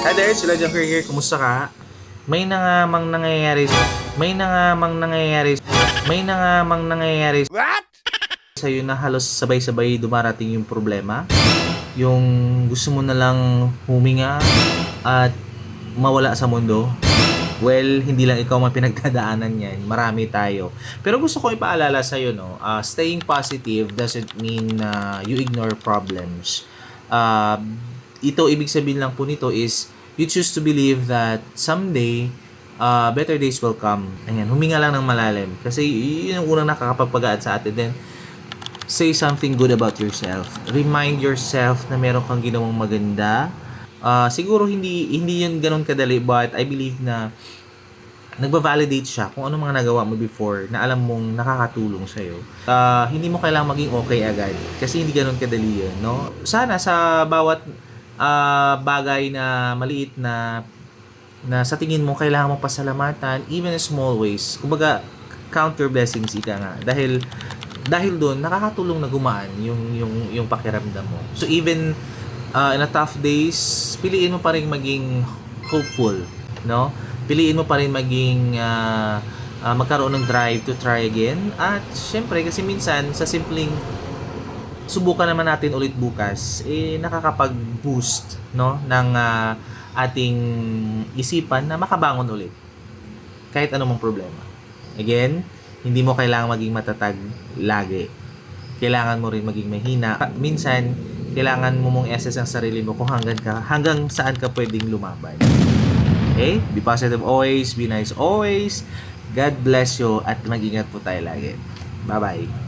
Hi there, sila Junker here. Kumusta ka? May nangamang nangyayari may nangamang nangyayari may nangamang nangyayari What? sa'yo na halos sabay-sabay dumarating yung problema. Yung gusto mo na lang huminga at mawala sa mundo. Well, hindi lang ikaw man pinagdadaanan yan. Marami tayo. Pero gusto ko ipaalala sa'yo, no? Staying positive doesn't mean na you ignore problems. Ito, ibig sabihin lang po nito is you choose to believe that someday, better days will come. Ayan, huminga lang ng malalim. Kasi yun yung unang nakakapagpagaan sa atin. Then, say something good about yourself. Remind yourself na meron kang ginawang maganda. Siguro hindi yun ganun kadali, but I believe na nagba-validate siya kung ano mga nagawa mo before na alam mong nakakatulong sa'yo. Hindi mo kailangang maging okay agad kasi hindi ganun kadali yun, no? Sana sa bawat bagay na maliit na sa tingin mo kailangan mo pasalamatan, even in small ways. Kumbaga, count your blessings, ika nga. Dahil doon nakakatulong na gumaan yung pakiramdam mo. So even in a tough days, piliin mo pa rin maging hopeful, no? Piliin mo pa rin maging magkaroon ng drive to try again. At syempre kasi minsan sa simpleng subukan naman natin ulit bukas, nakakapag-boost, no, ng ating isipan na makabangon ulit kahit anumang problema. Again, hindi mo kailangan maging matatag lagi. Kailangan mo rin maging mahina. Minsan, kailangan mo mong assess ang sarili mo kung hanggang saan ka pwedeng lumaban. Okay? Be positive always, be nice always. God bless you at mag-ingat po tayo lagi. Bye-bye.